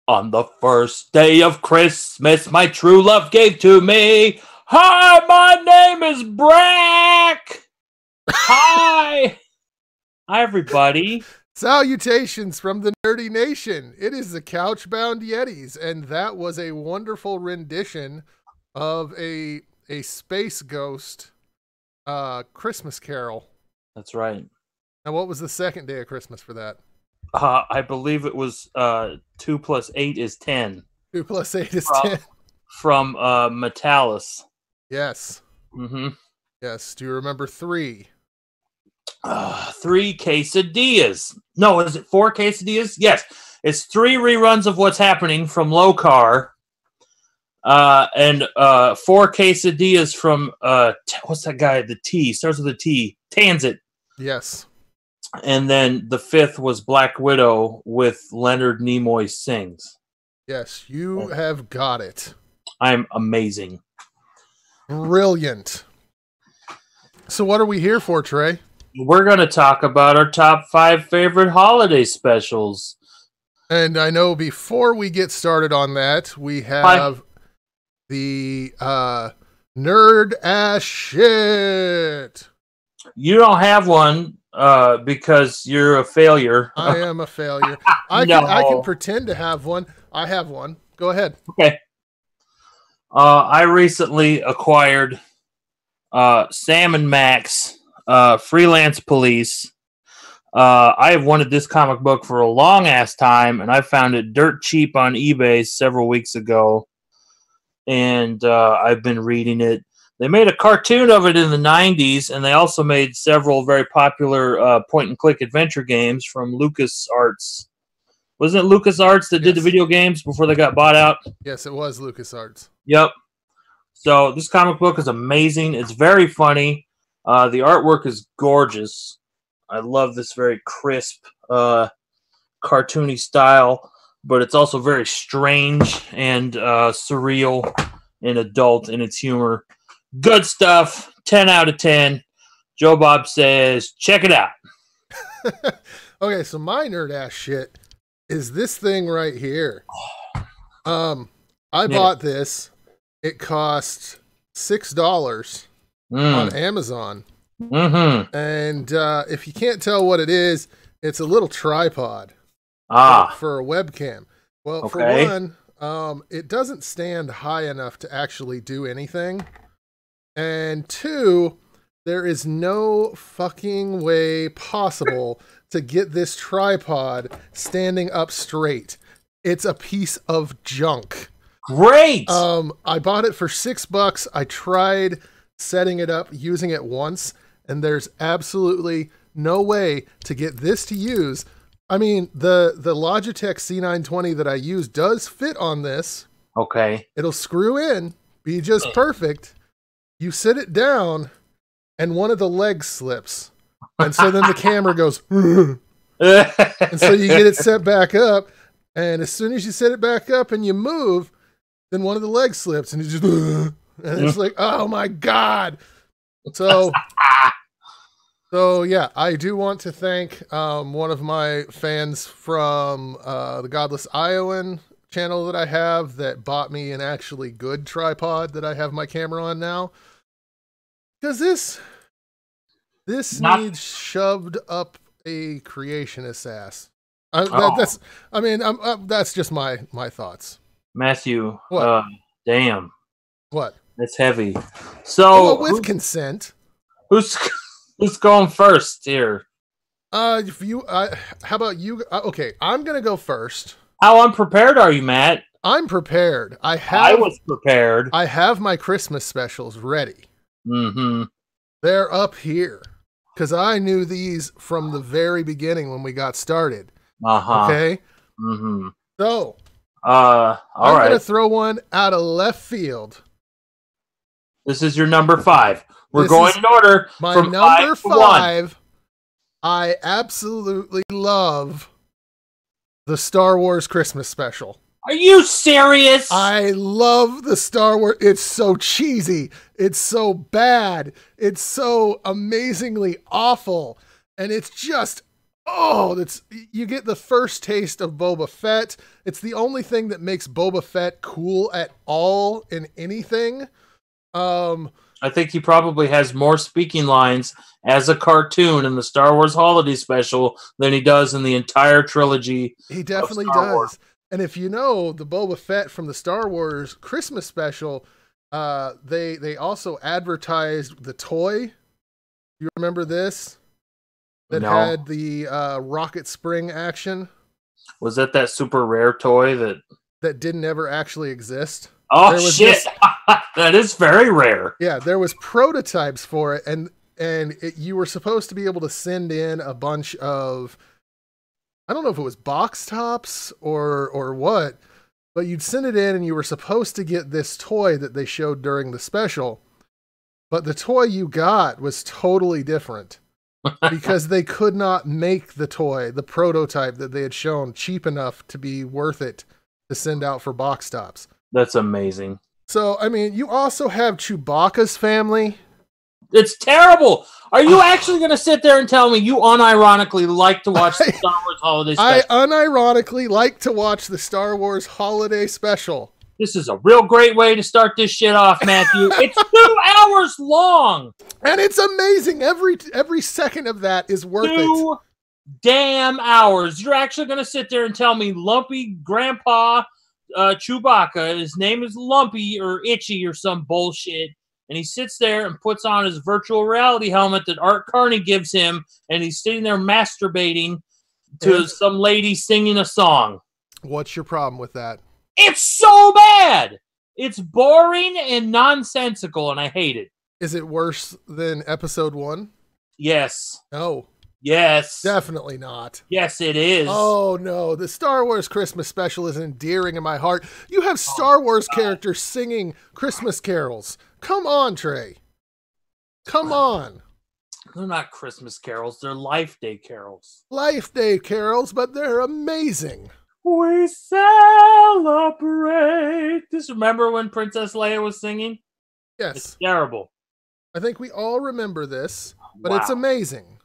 On the first day of Christmas, my true love gave to me. Hi, my name is Brack. Hi. Hi, everybody. Salutations from the Nerdy Nation. It is the Couchbound Yetis, and that was a wonderful rendition of a space ghost Christmas carol. That's right. And what was the second day of Christmas for that? I believe it was 2 + 8 is 10. 2 + 8 is 10. From Metalis. Yes. Mm-hmm. Yes. Do you remember 3? 3 quesadillas. No, is it 4 quesadillas? Yes. It's 3 reruns of What's Happening from Low Car. And 4 quesadillas from what's that guy? The T starts with a T. Tanzit. Yes. And then the 5th was Black Widow with Leonard Nimoy sings. Yes, you have got it. I'm amazing. Brilliant. So what are we here for, Trey? We're going to talk about our top 5 favorite holiday specials. And I know before we get started on that, we have the nerd ass shit. You don't have one because you're a failure. I am a failure. I can pretend to have one. I have one. Go ahead. Okay. I recently acquired Sam and Max, Freelance Police. I have wanted this comic book for a long ass time, and I found it dirt cheap on eBay several weeks ago. And I've been reading it. They made a cartoon of it in the 90s, and they also made several very popular point-and-click adventure games from LucasArts. Wasn't it LucasArts that did the video games before they got bought out? Yes, it was LucasArts. Yep. So this comic book is amazing. It's very funny. The artwork is gorgeous. I love this very crisp, cartoony style, but it's also very strange and surreal and adult in its humor. Good stuff. 10 out of 10. Joe Bob says, check it out. Okay, so my nerd ass shit is this thing right here. I bought this. It cost $6 on Amazon. Mm-hmm. And if you can't tell what it is, it's a little tripod for a webcam. Well, for one, it doesn't stand high enough to actually do anything. And 2, there is no fucking way possible to get this tripod standing up straight. It's a piece of junk. Great! I bought it for $6. I tried setting it up, using it once, and there's absolutely no way to get this to use. I mean, the Logitech C920 that I use does fit on this. Okay. It'll screw in, be just perfect. You sit it down, and one of the legs slips. And so then the camera goes, and so you get it set back up, and as soon as you set it back up and you move, then one of the legs slips, and you just, and it's like, oh my God. So yeah, I do want to thank one of my fans from the Godless Iowan channel that I have that bought me an actually good tripod that I have my camera on now. Because this needs shoved up a creationist's ass. That's just my thoughts. Matthew, what? Damn. What? That's heavy. So with consent. Who's going first here? How about you? Okay, I'm gonna go first. How unprepared are you, Matt? I'm prepared. I was prepared. I have my Christmas specials ready. Mm-hmm. They're up here because I knew these from the very beginning when we got started. Uh-huh. Okay. Mm-hmm. So, I'm gonna throw one out of left field. This is your number 5. We're going in order. My from number 5. I absolutely love the Star Wars Christmas special. Are you serious? I love the Star Wars. It's so cheesy. It's so bad. It's so amazingly awful. And it's just, Oh, you get the first taste of Boba Fett. It's the only thing that makes Boba Fett cool at all in anything. I think he probably has more speaking lines as a cartoon in the Star Wars Holiday Special than he does in the entire trilogy. He definitely does. And if you know the Boba Fett from the Star Wars Christmas Special, they also advertised the toy. You remember this? That had the rocket spring action. Was that super rare toy that didn't ever actually exist? Oh shit! That is very rare. Yeah, there was prototypes for it, and you were supposed to be able to send in a bunch of, I don't know if it was box tops or what, but you'd send it in, and you were supposed to get this toy that they showed during the special, but the toy you got was totally different. Because they could not make the toy, the prototype that they had shown, cheap enough to be worth it to send out for box tops. That's amazing. So, I mean, you also have Chewbacca's family. It's terrible. Are you actually going to sit there and tell me you unironically like to watch the Star Wars Holiday Special? I unironically like to watch the Star Wars Holiday Special. This is a real great way to start this shit off, Matthew. It's 2 hours long. And it's amazing. Every second of that is worth it. 2 damn hours. You're actually going to sit there and tell me Lumpy Grandpa Chewbacca, his name is Lumpy or Itchy or some bullshit, and he sits there and puts on his virtual reality helmet that Art Carney gives him, and he's sitting there masturbating to some lady singing a song. What's your problem with that? It's so bad. It's boring and nonsensical, and I hate it. Is it worse than episode 1? Yes. No. Yes. Definitely not. Yes, it is. Oh, no. The Star Wars Christmas Special is endearing in my heart. You have Star Wars characters singing Christmas carols. Come on, Trey. Come on. They're not Christmas carols. They're Life Day carols. Life Day carols, but they're amazing. We celebrate. Just remember when Princess Leia was singing? Yes. It's terrible. I think we all remember this, but It's amazing.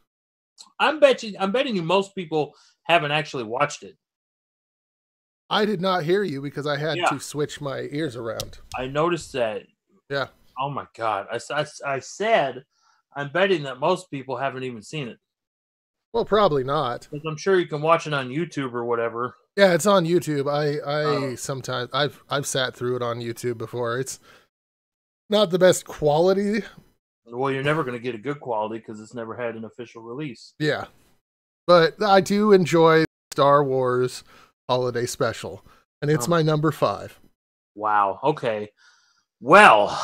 I'm betting you most people haven't actually watched it. I did not hear you because I had to switch my ears around. I noticed that. Yeah. Oh my God. I said I'm betting that most people haven't even seen it. Well, probably not. Because I'm sure you can watch it on YouTube or whatever. Yeah, it's on YouTube. I sometimes I've sat through it on YouTube before. It's not the best quality. Well, you're never going to get a good quality because it's never had an official release. Yeah. But I do enjoy Star Wars Holiday Special, and it's my number 5. Wow. Okay. Well,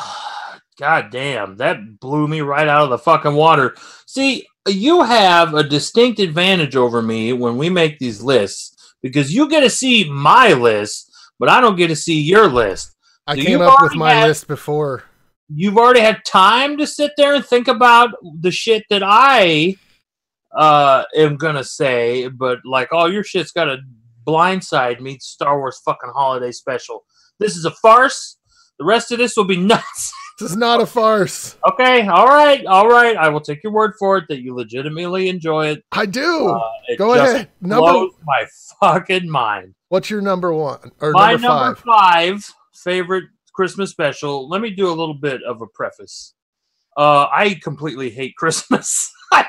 God damn, that blew me right out of the fucking water. See, you have a distinct advantage over me when we make these lists because you get to see my list, but I don't get to see your list. I came up with my list before. You've already had time to sit there and think about the shit that I am going to say, but like all your shit's got to blindside me. Star Wars fucking Holiday Special. This is a farce. The rest of this will be nuts. This is not a farce. Okay, all right. I will take your word for it that you legitimately enjoy it. I do. Go ahead. Blows my fucking mind. What's your number 1 or my number 5 favorite Christmas special? Let me do a little bit of a preface. I completely hate Christmas. I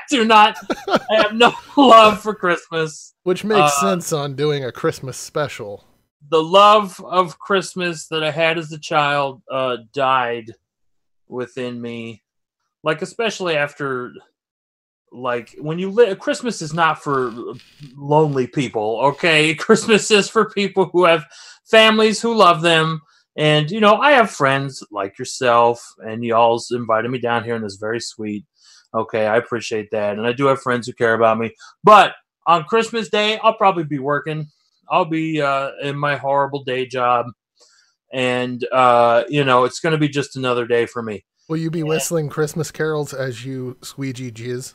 have no love for Christmas. Which makes sense on doing a Christmas special. The love of Christmas that I had as a child died within me. Like, especially after, like, when you live, Christmas is not for lonely people, okay? Christmas is for people who have families who love them. And, you know, I have friends like yourself, and y'all's invited me down here, and it's very sweet. Okay, I appreciate that. And I do have friends who care about me. But on Christmas Day, I'll probably be working. I'll be in my horrible day job. And, you know, it's going to be just another day for me. Will you be whistling Christmas carols as you squeegee jizz?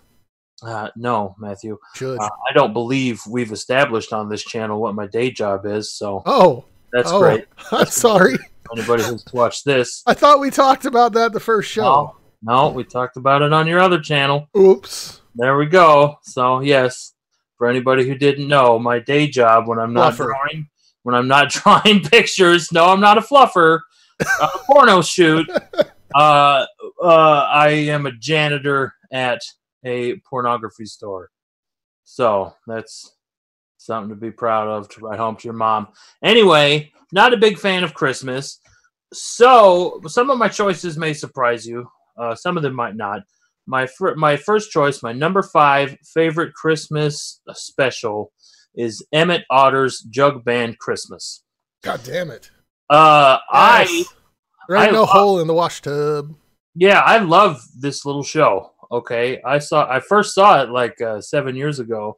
No, Matthew. Should. I don't believe we've established on this channel what my day job is. So that's Oh, great. I'm sorry. Anybody who's watched this. I thought we talked about that the first show. No, we talked about it on your other channel. Oops. There we go. So, yes. For anybody who didn't know, my day job when I'm not drawing pictures. No, I'm not a fluffer. A porno shoot. I am a janitor at a pornography store. So that's something to be proud of to write home to your mom. Anyway, not a big fan of Christmas. So some of my choices may surprise you. Some of them might not. My first choice, my number 5 favorite Christmas special is Emmett Otter's Jug Band Christmas. God damn it. Yes. There ain't no hole in the wash tub. Yeah, I love this little show. Okay, I first saw it like 7 years ago.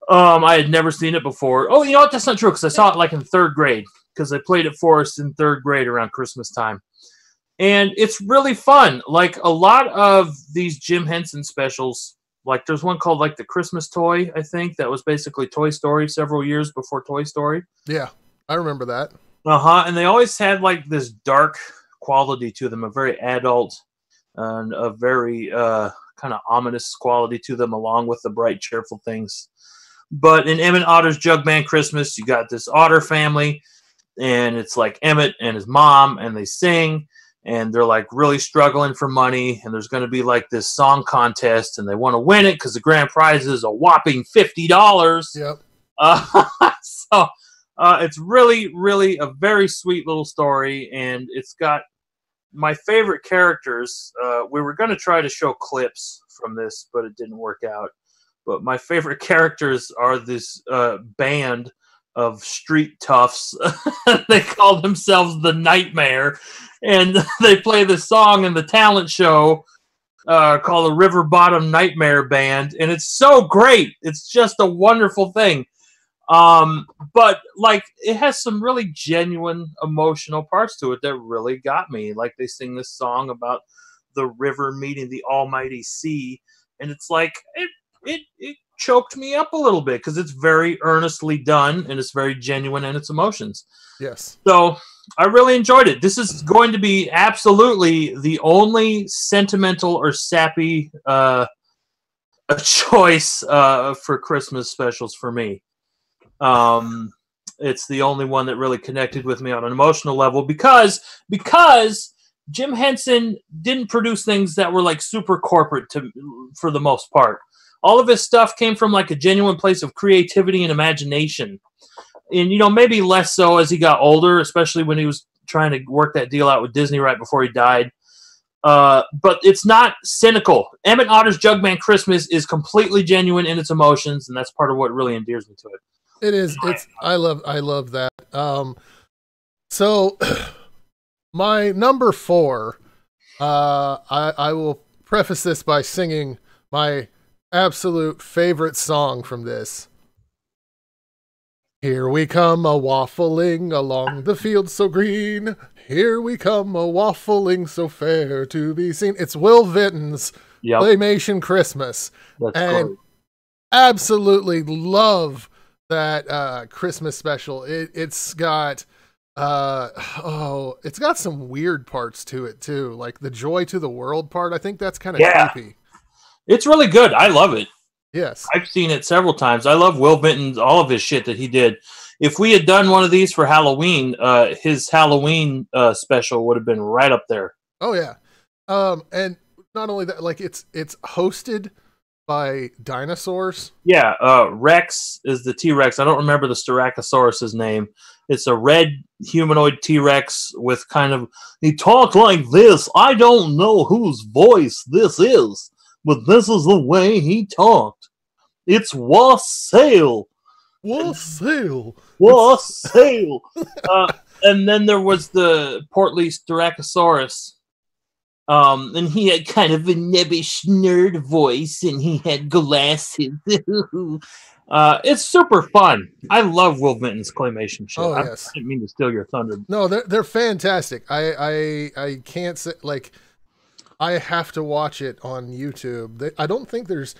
I had never seen it before. Oh, you know what? That's not true because I saw it like in 3rd grade because they played it for us in 3rd grade around Christmas time. And it's really fun. Like a lot of these Jim Henson specials, like there's one called like The Christmas Toy, I think, that was basically Toy Story several years before Toy Story. Yeah, I remember that. And they always had like this dark quality to them, a very adult and a very kind of ominous quality to them, along with the bright, cheerful things. But in Emmett Otter's Jug Band Christmas, you got this Otter family, and it's like Emmett and his mom, and they sing, and they're like really struggling for money, and there's going to be like this song contest, and they want to win it because the grand prize is a whopping $50. Yep. So it's really, really a very sweet little story, and it's got my favorite characters. We were going to try to show clips from this, but it didn't work out. But my favorite characters are this band of street toughs. They call themselves the Nightmare, and they play this song in the talent show called the River Bottom Nightmare Band, and it's so great. It's just a wonderful thing. But like it has some really genuine emotional parts to it that really got me. Like they sing this song about the river meeting the almighty sea, and it's like it choked me up a little bit because it's very earnestly done and it's very genuine in its emotions. Yes. So I really enjoyed it. This is going to be absolutely the only sentimental or sappy a choice for Christmas specials for me. It's the only one that really connected with me on an emotional level because Jim Henson didn't produce things that were like super corporate for the most part. All of his stuff came from like a genuine place of creativity and imagination. And, you know, maybe less so as he got older, especially when he was trying to work that deal out with Disney right before he died. But it's not cynical. Emmett Otter's Jug Band Christmas is completely genuine in its emotions, and that's part of what really endears me to it. It is. I love that. So my number 4, I will preface this by singing my absolute favorite song from this. Here we come a waffling along the field so green. Here we come a waffling so fair to be seen. It's Will Vinton's Claymation Christmas. That's and great. Absolutely love that Christmas special. It's got it's got some weird parts to it too, like the joy to the world part. I think that's kind of creepy. It's really good. I love it. Yes. I've seen it several times. I love Will Vinton's, all of his shit that he did. If we had done one of these for Halloween, his Halloween special would have been right up there. Oh yeah. And not only that, like it's hosted by dinosaurs. Yeah, Rex is the T-Rex. I don't remember the Styracosaurus's name. It's a red humanoid T-Rex with kind of, he talked like this. I don't know whose voice this is, but this is the way he talked. It's wassail. Wassail. Wassail. And then there was the portly Styracosaurus. And he had kind of a nebbish nerd voice, and he had glasses. It's super fun. I love Will Vinton's claymation show. Oh, yes. I didn't mean to steal your thunder. No, they're fantastic. I can't say, like, I have to watch it on YouTube. I don't think there's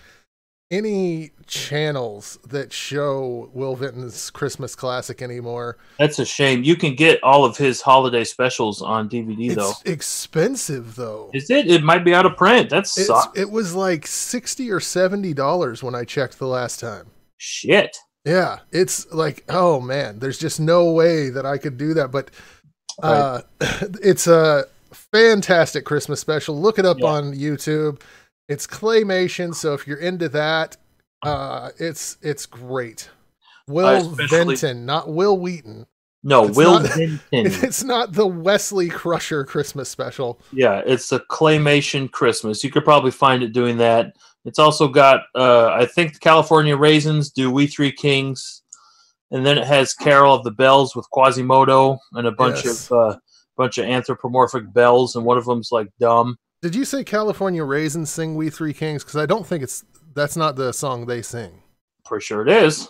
any channels that show Will Vinton's Christmas classic anymore. That's a shame. You can get all of his holiday specials on DVD, though. It's expensive, though. Is it? It might be out of print. That sucks. It was like $60 or $70 when I checked the last time. Shit. Yeah, it's like, oh man, there's just no way that I could do that. But it's a fantastic Christmas special. Look it up on YouTube. It's claymation, so if you're into that, it's great. Will Vinton, not Will Wheaton. No, Will Vinton. It's not the Wesley Crusher Christmas special. Yeah, it's a claymation Christmas. You could probably find it doing that. It's also got, I think, the California Raisins do We Three Kings, and then it has Carol of the Bells with Quasimodo and a bunch of anthropomorphic bells, and one of them's like dumb. Did you say California Raisins sing We Three Kings? Because I don't think that's not the song they sing. Pretty sure it is.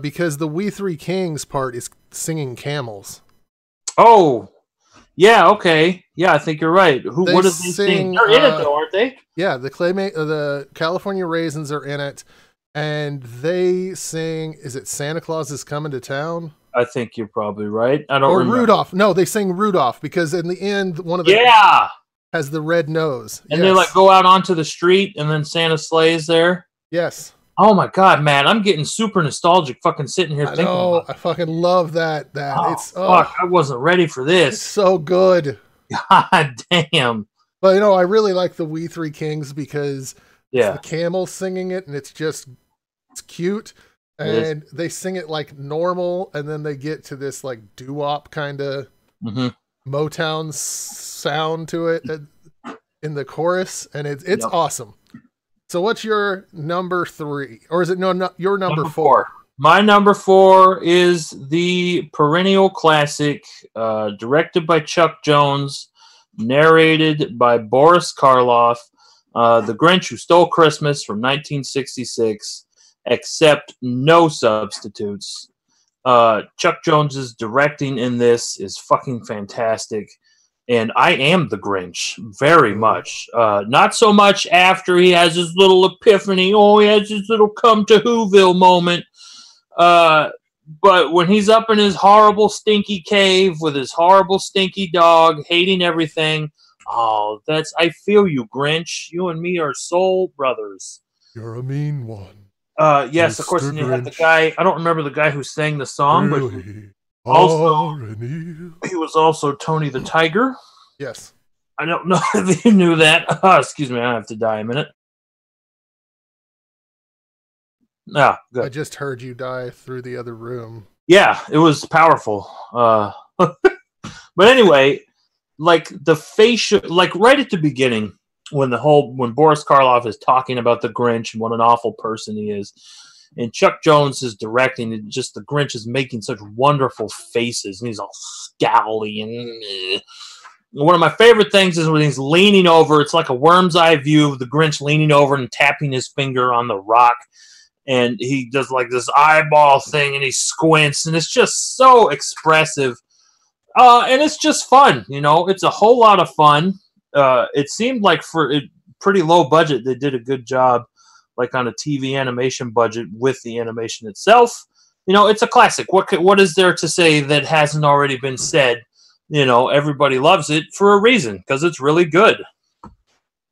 Because the We Three Kings part is singing camels. Oh, yeah, okay. Yeah, I think you're right. What do they sing? They're in it, though, aren't they? Yeah, the California Raisins are in it, and they sing, is it Santa Claus is Coming to Town? I think you're probably right. I don't remember. Rudolph. No, they sing Rudolph, because in the end, one of the... Yeah! Has the red nose. And they like go out onto the street and then Santa sleighs there. Yes. Oh my God, man. I'm getting super nostalgic fucking sitting here thinking about it. I fucking love that. Fuck, I wasn't ready for this. It's so good. God damn. But I really like the We Three Kings because it's the camels singing it, and it's cute. And they sing it like normal, and then they get to this like doo-wop kind of Motown sound to it in the chorus, and it's awesome. So what's your number 3? Or is it your number 4? My number 4 is the perennial classic, directed by Chuck Jones, narrated by Boris Karloff, The Grinch Who Stole Christmas from 1966, except no substitutes. Chuck Jones's directing in this is fucking fantastic. And I am the Grinch, very much. Not so much after he has his little epiphany. Oh, he has his little come to Whoville moment. But when he's up in his horrible, stinky cave with his horrible, stinky dog, hating everything. Oh, I feel you, Grinch. You and me are soul brothers. You're a mean one. Yes, Mr. of course. And you have the guy, I don't remember the guy who sang the song, really? But also, he was also Tony the Tiger. Yes. I don't know if you knew that. Excuse me, I have to die a minute. Ah, good. I just heard you die through the other room. Yeah, it was powerful. But anyway, like the facial, like right at the beginning, when Boris Karloff is talking about the Grinch and what an awful person he is, and Chuck Jones is directing, and just the Grinch is making such wonderful faces, and he's all scowly. And one of my favorite things is when he's leaning over. It's like a worm's eye view of the Grinch leaning over and tapping his finger on the rock, and he does like this eyeball thing, and he squints, and it's just so expressive. And it's just fun, It's a whole lot of fun. It seemed like for a pretty low budget, they did a good job, like on a TV animation budget with the animation itself. It's a classic. What is there to say that hasn't already been said? Everybody loves it for a reason, because it's really good.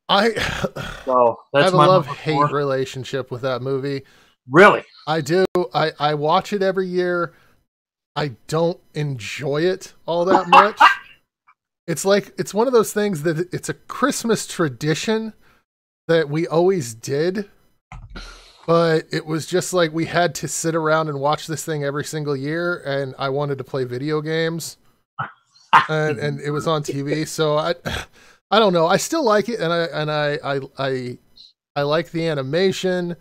I have a love-hate relationship with that movie. Really? I do. I watch it every year. I don't enjoy it all that much. It's one of those things that it's a Christmas tradition that we always did, but it was just like we had to sit around and watch this thing every single year, and I wanted to play video games, and it was on TV, so I don't know. I still like it, and I like the animation.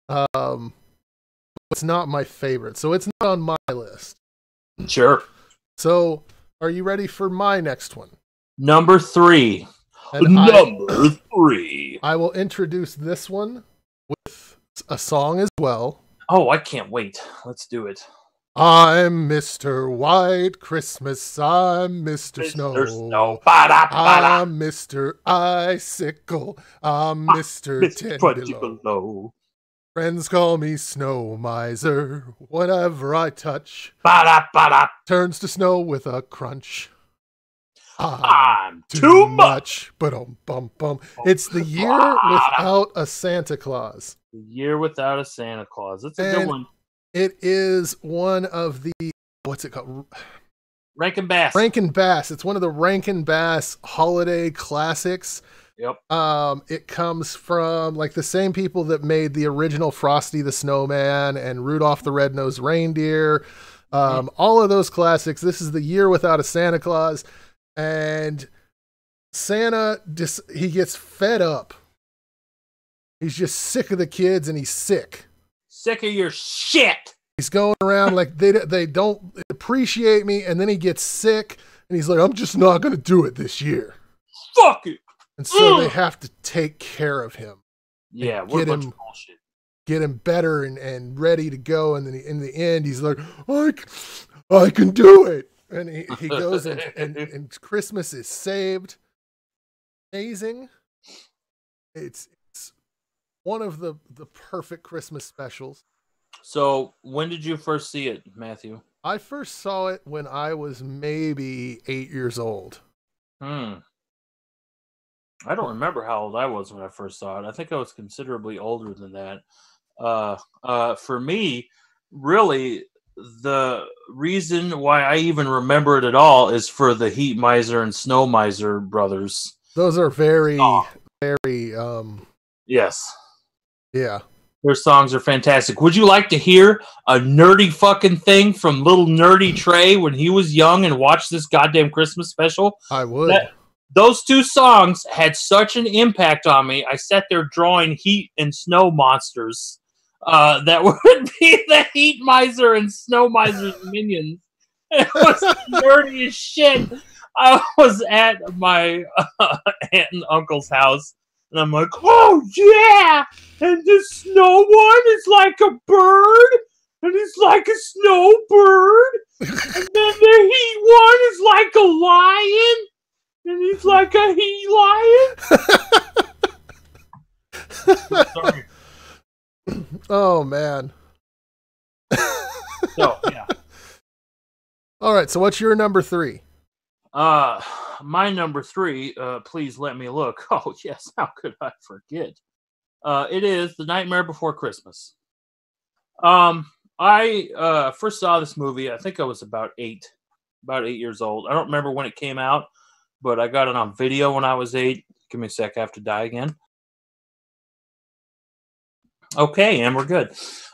It's not my favorite, so it's not on my list. Sure. So, are you ready for my next one? Number 3. Number 3. I will introduce this one with a song as well. Oh, I can't wait. Let's do it. I'm Mr. White Christmas. I'm Mr. Snow. I'm Mr. Icicle. I'm Mr. Tenderloin. Friends call me Snow Miser. Whatever I touch Ba-da-ba-da. turns to snow with a crunch. I'm too much. Bum. It's the year without a Santa Claus. The year without a Santa Claus. That's a good one. It is one of the, what's it called? Rankin Bass. Rankin Bass. It's one of the Rankin Bass holiday classics. Yep. It comes from like the same people that made the original Frosty the Snowman and Rudolph the Red-Nosed Reindeer. All of those classics. This is the year without a Santa Claus. And Santa, he gets fed up. He's just sick of the kids, and he's sick. Sick of your shit. He's going around like they don't appreciate me, and then he gets sick, and he's like, I'm just not going to do it this year. Fuck it. And so they have to take care of him. Yeah, we're a bunch of bullshit. Get him better and ready to go, and then in the end, he's like, I can do it. And he goes and Christmas is saved. Amazing. It's one of the perfect Christmas specials. So when did you first see it, Matthew? I first saw it when I was maybe 8 years old. I don't remember how old I was when I first saw it. I think I was considerably older than that. For me, really, the reason why I even remember it at all is for the Heat Miser and Snow Miser brothers. Those are very. Yes. Yeah. Their songs are fantastic. Would you like to hear a nerdy fucking thing from little nerdy Trey when he was young and watched this goddamn Christmas special? I would. Those two songs had such an impact on me. I sat there drawing heat and snow monsters. That would be the Heat Miser and Snow Miser's minions. It was nerdy as shit. I was at my aunt and uncle's house, and I'm like, oh yeah! And the snow one is like a bird, and it's like a snowbird. And then the heat one is like a lion, and he's like a heat lion. Sorry. Oh, man. So, yeah. All right, so what's your number 3? My number 3, please let me look. Oh, yes, how could I forget? It is The Nightmare Before Christmas. I first saw this movie, I think I was about 8 years old. I don't remember when it came out, but I got it on video when I was 8. Give me a sec, I have to die again. Okay, and we're good.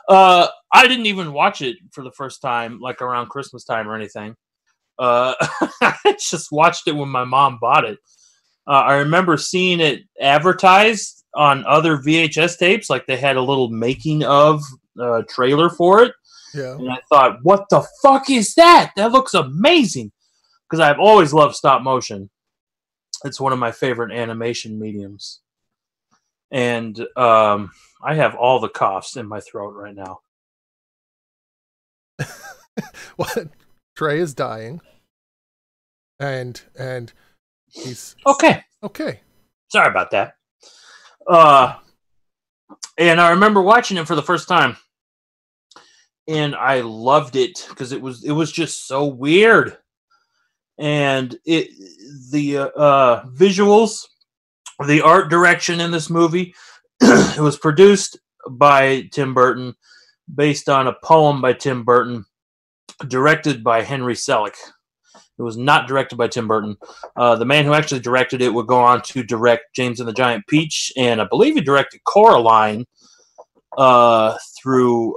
I didn't even watch it for the first time, like around Christmas time or anything. I just watched it when my mom bought it. I remember seeing it advertised on other VHS tapes, like they had a little making of trailer for it. Yeah. And I thought, what the fuck is that? That looks amazing. Because I've always loved stop motion. It's one of my favorite animation mediums. And I have all the coughs in my throat right now. What? Trey is dying. And he's okay. Sorry about that. And I remember watching it for the first time, and I loved it because it was just so weird, and the visuals, the art direction in this movie. It was produced by Tim Burton, based on a poem by Tim Burton, directed by Henry Selick. It was not directed by Tim Burton. The man who actually directed it would go on to direct James and the Giant Peach, and I believe he directed Coraline through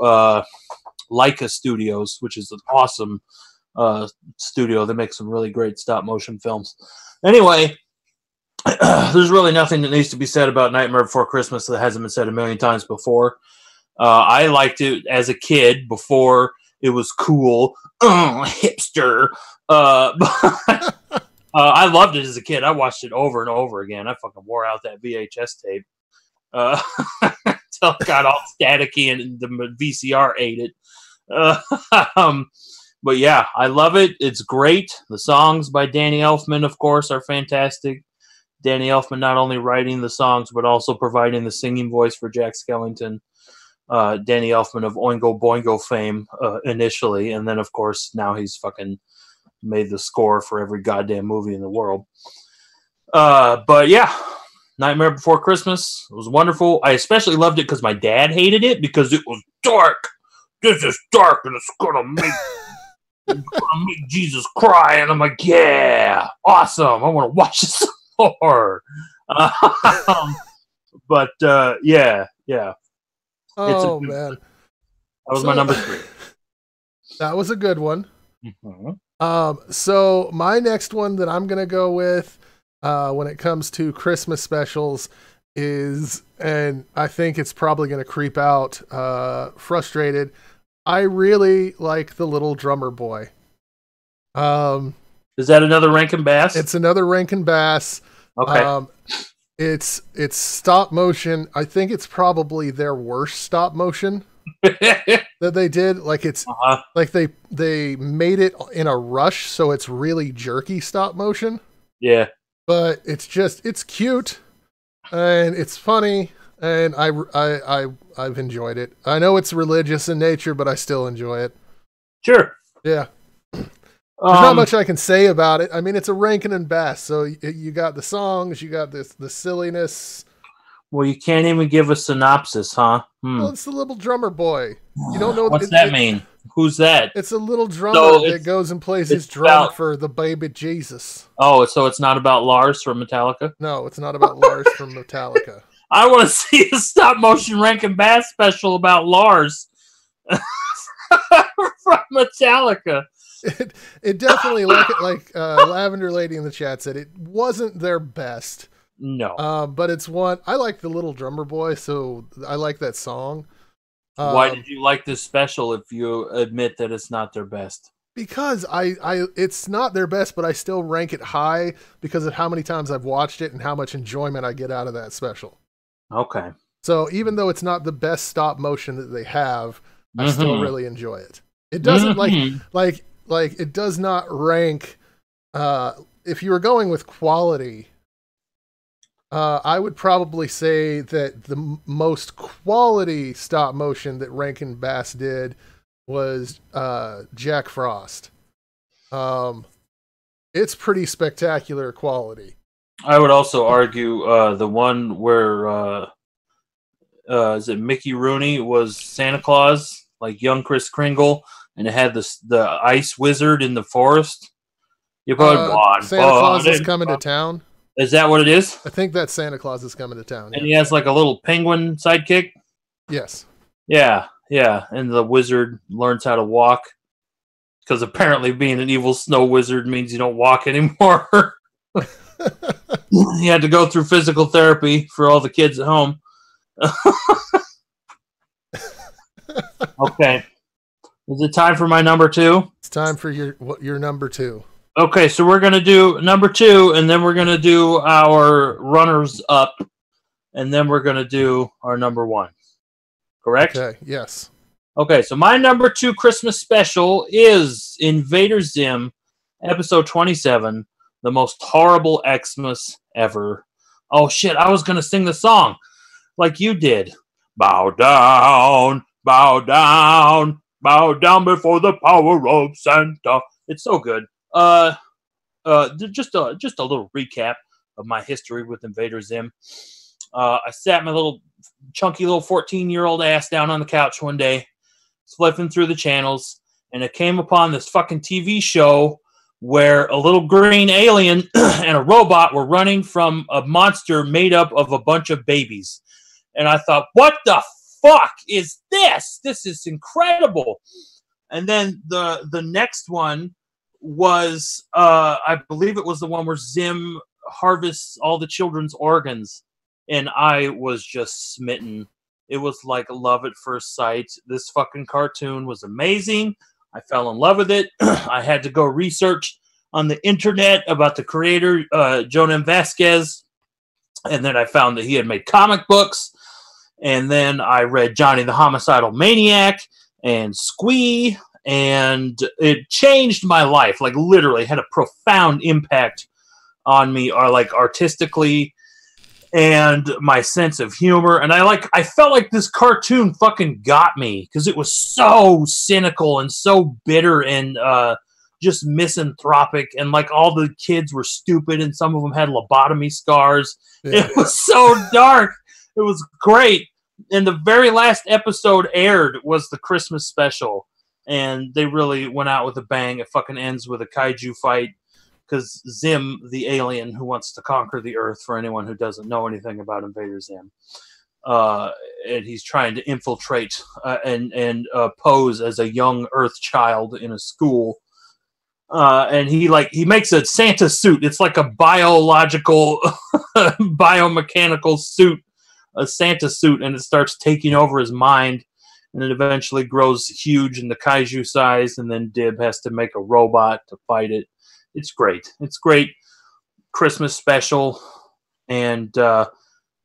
Leica Studios, which is an awesome studio. They make some really great stop-motion films. Anyway, there's really nothing that needs to be said about Nightmare Before Christmas that hasn't been said a million times before. I liked it as a kid before it was cool. Hipster. I loved it as a kid. I watched it over and over again. I fucking wore out that VHS tape until it got all staticky and the VCR ate it. But yeah, I love it. It's great. The songs by Danny Elfman, of course, are fantastic. Danny Elfman not only writing the songs, but also providing the singing voice for Jack Skellington. Danny Elfman of Oingo Boingo fame initially, and then of course now he's fucking made the score for every goddamn movie in the world. But yeah, Nightmare Before Christmas, it was wonderful. I especially loved it because my dad hated it because it was dark. This is dark and it's gonna make Jesus cry, and I'm like, yeah, awesome. I want to watch this some more. But yeah. Oh man, that was my number 3. That was a good one. Mm-hmm. So my next one that I'm gonna go with, when it comes to Christmas specials, is, and I think it's probably gonna creep out, Frustrated. I really like The Little Drummer Boy. Is that another Rankin Bass? It's another Rankin Bass. Okay. It's stop motion. I think it's probably their worst stop motion that they did. Like it's like they made it in a rush, so it's really jerky stop motion. Yeah. But it's cute and it's funny, and I've enjoyed it. I know it's religious in nature, but I still enjoy it. Sure. Yeah. There's not much I can say about it. I mean, it's a Rankin and Bass, so you got the songs, you got the silliness. Well, you can't even give a synopsis, huh? Well, it's The Little Drummer Boy. You don't know what's that mean? Who's that? It's a little drummer that goes and plays his drum for the baby Jesus. Oh, so it's not about Lars from Metallica? No, it's not about Lars from Metallica. I want to see a stop motion Rankin Bass special about Lars from Metallica. It definitely, like Lavender Lady in the chat said, it wasn't their best. No. But it's one, I like The Little Drummer Boy, so I like that song. Why did you like this special if you admit that it's not their best? Because it's not their best, but I still rank it high because of how many times I've watched it and how much enjoyment I get out of that special. Okay. So even though it's not the best stop motion that they have, I still really enjoy it. It doesn't like it does not rank. If you were going with quality, I would probably say that the most quality stop motion that Rankin Bass did was Jack Frost. It's pretty spectacular quality. I would also argue the one where is it Mickey Rooney was Santa Claus, like young Kris Kringle, and it had the ice wizard in the forest. You put Santa Claus is coming to town. Is that what it is? I think that Santa Claus is coming to town. And he has like a little penguin sidekick? Yes. Yeah. And the wizard learns how to walk. Because apparently being an evil snow wizard means you don't walk anymore. He had to go through physical therapy for all the kids at home. Okay. Is it time for my number 2? It's time for your number 2. Okay, so we're going to do number 2, and then we're going to do our runners up, and then we're going to do our number 1. Correct? Okay, yes. Okay, so my number 2 Christmas special is Invader Zim, episode 27, the most horrible Xmas ever. Oh shit, I was going to sing the song like you did. Bow down, bow down, bow down before the power of Santa. It's so good. Just a little recap of my history with Invader Zim. I sat my little chunky little 14-year-old ass down on the couch one day, flipping through the channels, and it came upon this fucking TV show where a little green alien and a robot were running from a monster made up of a bunch of babies. And I thought, what the fuck is this? This is incredible. And then the next one was, I believe it was the one where Zim harvests all the children's organs. And I was just smitten. It was like love at first sight. This fucking cartoon was amazing. I fell in love with it. I had to go research on the internet about the creator, Joan M. Vasquez. And then I found that he had made comic books. And then I read Johnny the Homicidal Maniac and Squee. And it changed my life. Like literally had a profound impact on me, or like artistically. and my sense of humor. And I felt like this cartoon fucking got me because it was so cynical and so bitter and just misanthropic, and like all the kids were stupid and some of them had lobotomy scars. Yeah. It was so dark. It was great. And the very last episode aired was the Christmas special, and they really went out with a bang. It fucking ends with a kaiju fight because Zim, the alien who wants to conquer the Earth, for anyone who doesn't know anything about Invader Zim, and he's trying to infiltrate and pose as a young Earth child in a school. And he makes a Santa suit. It's like a biological, biomechanical suit, a Santa suit, and it starts taking over his mind, and it eventually grows huge in the kaiju size, and then Dib has to make a robot to fight it. It's great. It's great Christmas special, and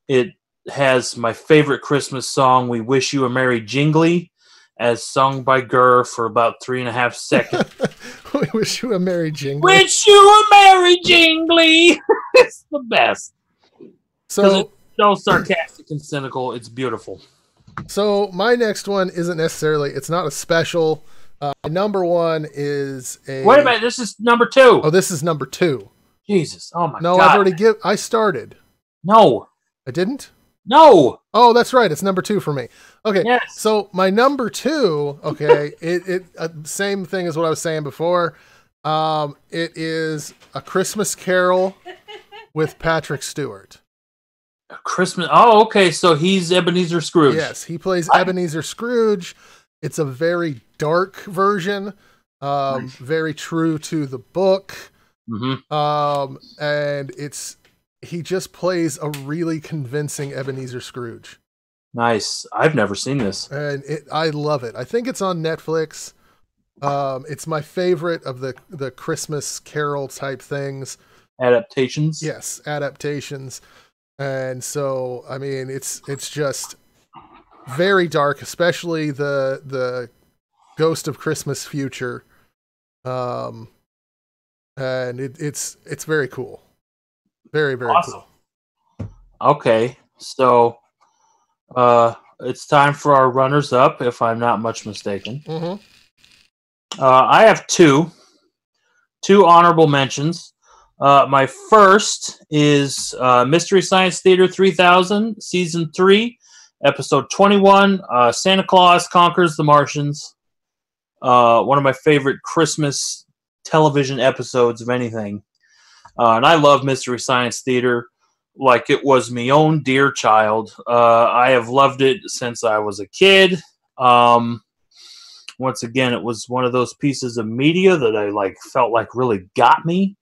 it has my favorite Christmas song, "We Wish You a Merry Jingly," as sung by Gurr for about 3.5 seconds. We wish you a merry jingly. Wish you a merry jingly. It's the best. So it's so sarcastic and cynical. It's beautiful. So my next one isn't necessarily, it's not a special. Number one is a... Wait a minute, this is number 2. Oh, this is number 2. Jesus, oh my God. No, I've already I started. No. I didn't? No. Oh, that's right. It's number 2 for me. Okay. Yes. So my number 2, okay, it same thing as what I was saying before. It is A Christmas Carol with Patrick Stewart. A Christmas. Oh, okay. So he's Ebenezer Scrooge. Yes, he plays Ebenezer Scrooge. It's a very dark version, very true to the book. Mm-hmm. And he just plays a really convincing Ebenezer Scrooge. Nice. I've never seen this. And I love it. I think it's on Netflix. It's my favorite of the Christmas Carol type things. Adaptations? Yes, adaptations. And so, I mean, it's just very dark, especially the Ghost of Christmas Future. And it's very cool. Very, very awesome. Cool. Okay, so it's time for our runners-up, if I'm not much mistaken. Mm-hmm. I have two honorable mentions. My first is Mystery Science Theater 3000, Season 3, Episode 21, Santa Claus Conquers the Martians. One of my favorite Christmas television episodes of anything. And I love Mystery Science Theater like it was my own dear child. I have loved it since I was a kid. Once again, it was one of those pieces of media that I felt like really got me,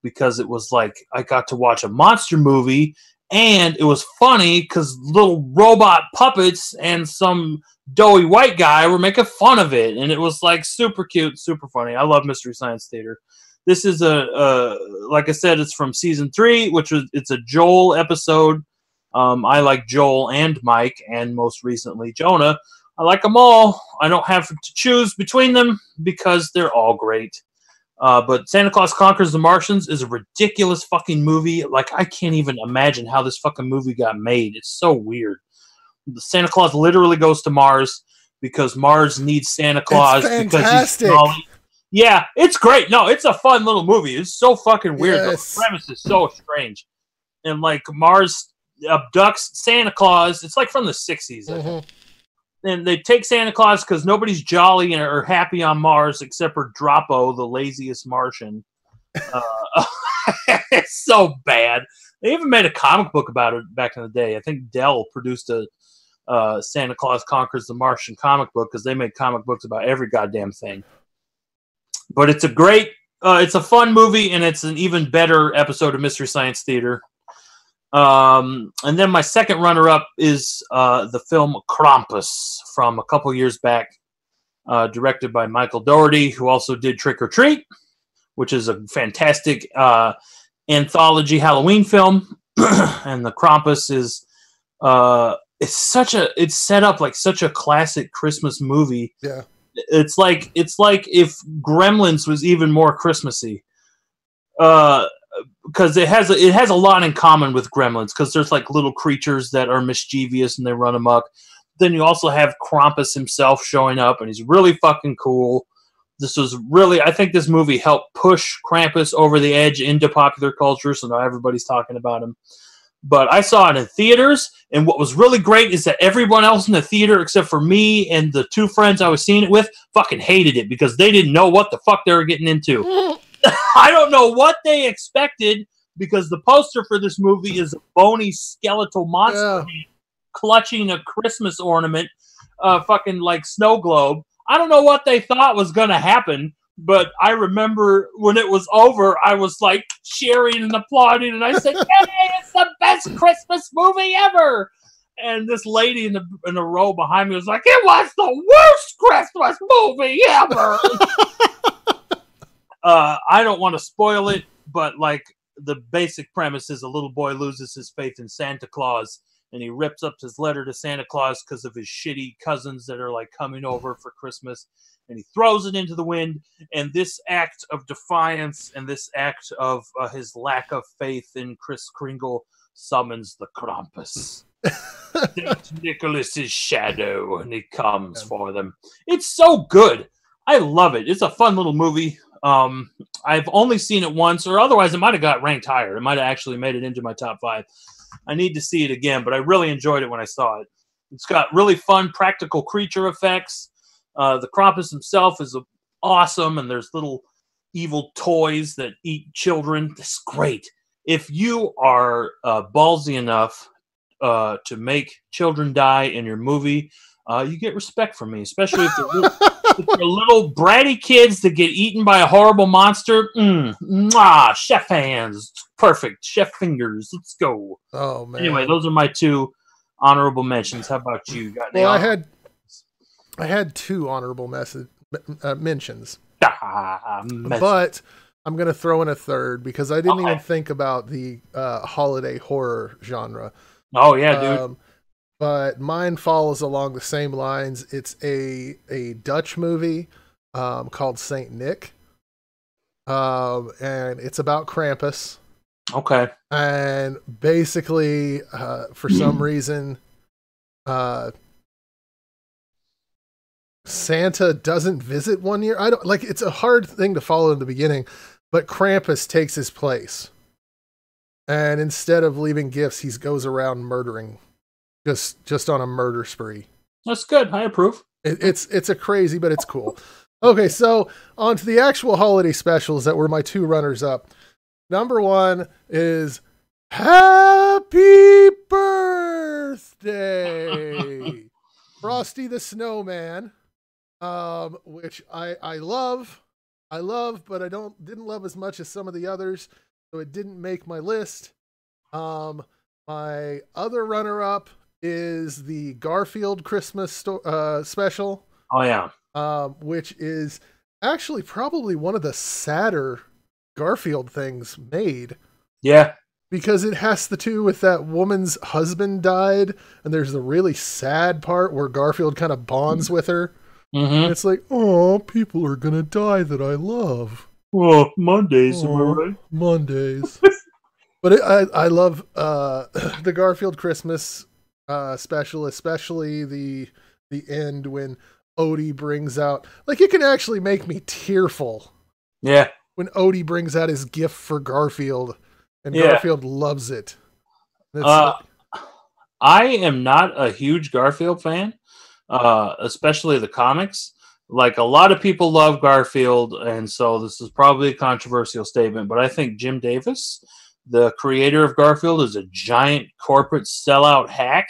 because it was like I got to watch a monster movie, and it was funny because little robot puppets and some doughy white guy were making fun of it, and it was like super cute, super funny. I love Mystery Science Theater. This is like I said, it's from season 3, it's a Joel episode. I like Joel and Mike, and most recently Jonah. I like them all. I don't have to choose between them because they're all great. But Santa Claus Conquers the Martians is a ridiculous fucking movie. Like, I can't even imagine how this fucking movie got made. It's so weird. Santa Claus literally goes to Mars because Mars needs Santa Claus because he's smelly. Yeah, it's great. No, it's a fun little movie. It's so fucking weird. Yes. The premise is so strange. And, Mars abducts Santa Claus. It's, from the 60s, I think. And they take Santa Claus because nobody's jolly or happy on Mars except for Droppo, the laziest Martian. It's so bad. They even made a comic book about it back in the day. I think Dell produced a Santa Claus Conquers the Martian comic book because they made comic books about every goddamn thing. But it's it's a fun movie, and it's an even better episode of Mystery Science Theater. And then my second runner-up is the film Krampus from a couple years back, directed by Michael Dougherty, who also did Trick or Treat, which is a fantastic anthology Halloween film. And the Krampus is it's set up like such a classic Christmas movie. Yeah. It's like if Gremlins was even more Christmassy. because it has a lot in common with Gremlins, because there's like little creatures that are mischievous and they run amok. Then you also have Krampus himself showing up, and he's really fucking cool. I think this movie helped push Krampus over the edge into popular culture, so now everybody's talking about him. But I saw it in theaters, and what was really great is that everyone else in the theater, except for me and the two friends I was seeing it with, fucking hated it because they didn't know what the fuck they were getting into. I don't know what they expected, because the poster for this movie is a bony skeletal monster clutching a Christmas ornament, fucking like snow globe. I don't know what they thought was going to happen, but I remember when it was over, I was like cheering and applauding, and I said, "Hey, it's the best Christmas movie ever!" And this lady in the row behind me was like, "It was the worst Christmas movie ever." I don't want to spoil it, but like the basic premise is a little boy loses his faith in Santa Claus, and he rips up his letter to Santa Claus because of his shitty cousins that are like coming over for Christmas, and he throws it into the wind. And this act of defiance and this act of his lack of faith in Kris Kringle summons the Krampus. St. Nicholas's shadow, and he comes for them. It's so good. I love it. It's a fun little movie. I've only seen it once, or otherwise it might have got ranked higher. It might have actually made it into my top 5. I need to see it again, but I really enjoyed it when I saw it. It's got really fun practical creature effects. The Krampus himself is awesome, and there's little evil toys that eat children. It's great. If you are ballsy enough to make children die in your movie, you get respect from me, especially if they're little bratty kids that get eaten by a horrible monster. Chef hands. Perfect. Chef fingers. Let's go. Oh, man. Anyway, those are my 2 honorable mentions. How about you? I had 2 honorable mentions. But I'm going to throw in a third because I didn't even think about the holiday horror genre. Oh, yeah, dude. But mine follows along the same lines. It's a Dutch movie called Saint Nick. And it's about Krampus. Okay. And basically, for some reason, Santa doesn't visit one year. It's a hard thing to follow in the beginning, but Krampus takes his place. And instead of leaving gifts, he goes around murdering. Just on a murder spree. That's good. I approve. It's a crazy, but it's cool. Okay, so on to the actual holiday specials that were my 2 runners up. Number 1 is Happy Birthday, Frosty the Snowman, which I love, but I didn't love as much as some of the others, so it didn't make my list. My other runner-up is the Garfield Christmas special. Oh, yeah. Which is actually probably one of the sadder Garfield things made. Yeah. Because it has to do with that woman's husband died, and there's the really sad part where Garfield kind of bonds with her. Mm-hmm. And it's like, oh, people are going to die that I love. Oh, Mondays, am I right? Mondays. But I love the Garfield Christmas special, especially the end when Odie brings out, like, it can actually make me tearful. Yeah. When Odie brings out his gift for Garfield, and Garfield loves it. I am not a huge Garfield fan, especially the comics. Like, a lot of people love Garfield, and so this is probably a controversial statement, but I think Jim Davis, the creator of Garfield, is a giant corporate sellout hack.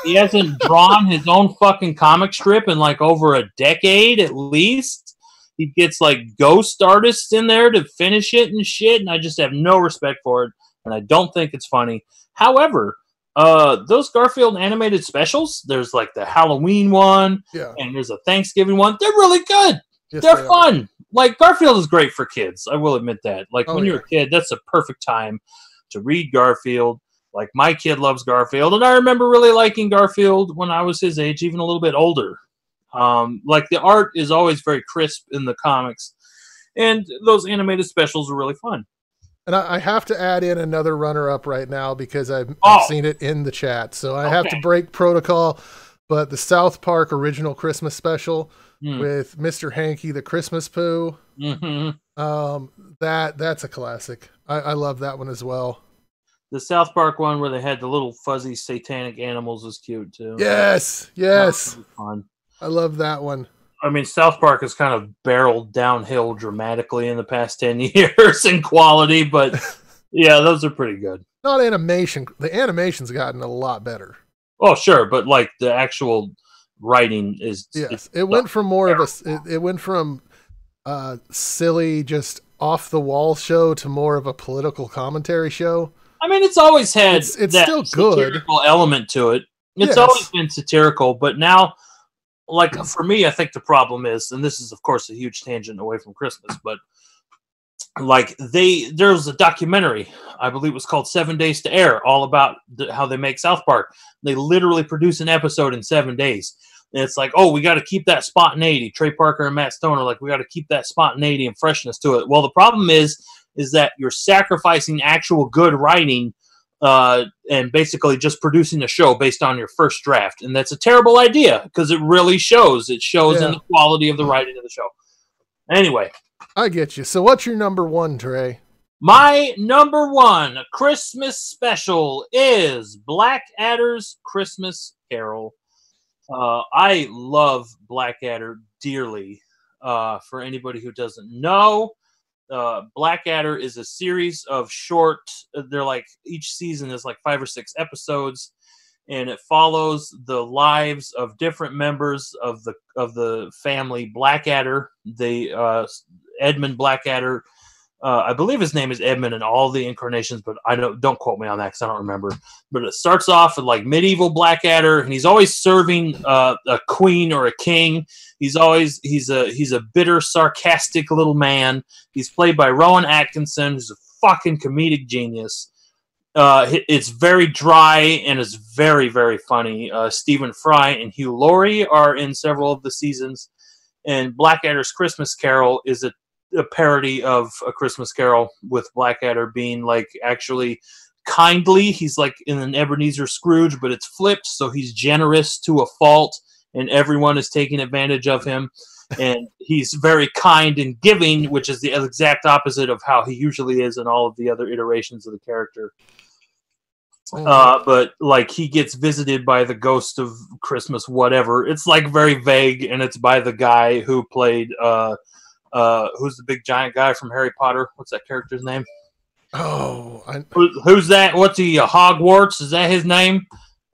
He hasn't drawn his own fucking comic strip in like over a decade at least. He gets like ghost artists in there to finish it and shit, and I just have no respect for it, and I don't think it's funny. However, those Garfield animated specials, there's like the Halloween one, and there's a Thanksgiving one. They're really good. Yes, they're fun. Like, Garfield is great for kids. I will admit that. Like, when you're a kid, that's a perfect time to read Garfield. Like, my kid loves Garfield, and I remember really liking Garfield when I was his age, even a little bit older. Like, the art is always very crisp in the comics, and those animated specials are really fun. And I have to add in another runner-up right now because I've seen it in the chat. So I have to break protocol. But the South Park original Christmas special with Mr. Hanky the Christmas Pooh, that's a classic. I love that one as well. The South Park one where they had the little fuzzy satanic animals was cute too. Yes. Really fun. I love that one. I mean, South Park has kind of barreled downhill dramatically in the past 10 years in quality, but yeah, those are pretty good. Not animation. The animation's gotten a lot better. Oh, sure, but like the actual writing is... Yes, it went from more of a... It went from silly, just off-the-wall show to more of a political commentary show. I mean, it's always had it's that still satirical element to it. It's always been satirical, but now... Like, for me, I think the problem is, and this is, of course, a huge tangent away from Christmas, but, like, there was a documentary, I believe it was called 7 Days to Air, all about how they make South Park. They literally produce an episode in 7 days. And it's like, oh, we got to keep that spontaneity. Trey Parker and Matt Stone are like, we got to keep that spontaneity and freshness to it. Well, the problem is that you're sacrificing actual good writing and basically just producing a show based on your first draft. And that's a terrible idea because it really shows. It shows in the quality of the writing of the show. Anyway. I get you. So what's your number one, Trey? My number one Christmas special is Blackadder's Christmas Carol. I love Blackadder dearly. For anybody who doesn't know, Blackadder is a series of short, they're like, each season is like 5 or 6 episodes, and it follows the lives of different members of the family Blackadder. Edmund Blackadder, I believe his name is Edmund in all the incarnations, but don't quote me on that because I don't remember. But it starts off with like medieval Blackadder, and he's always serving a queen or a king. He's a bitter, sarcastic little man. He's played by Rowan Atkinson, who's a fucking comedic genius. It's very dry and it's very, very funny. Stephen Fry and Hugh Laurie are in several of the seasons, and Blackadder's Christmas Carol is a parody of A Christmas Carol, with Blackadder being like actually kindly. He's like in an Ebenezer Scrooge, but it's flipped, so he's generous to a fault, and everyone is taking advantage of him. And he's very kind and giving, which is the exact opposite of how he usually is in all of the other iterations of the character. But like he gets visited by the ghost of Christmas, whatever. It's like very vague, and it's by the guy who played who's the big giant guy from Harry Potter? What's that character's name? Who's that? What's he? Hogwarts? Is that his name?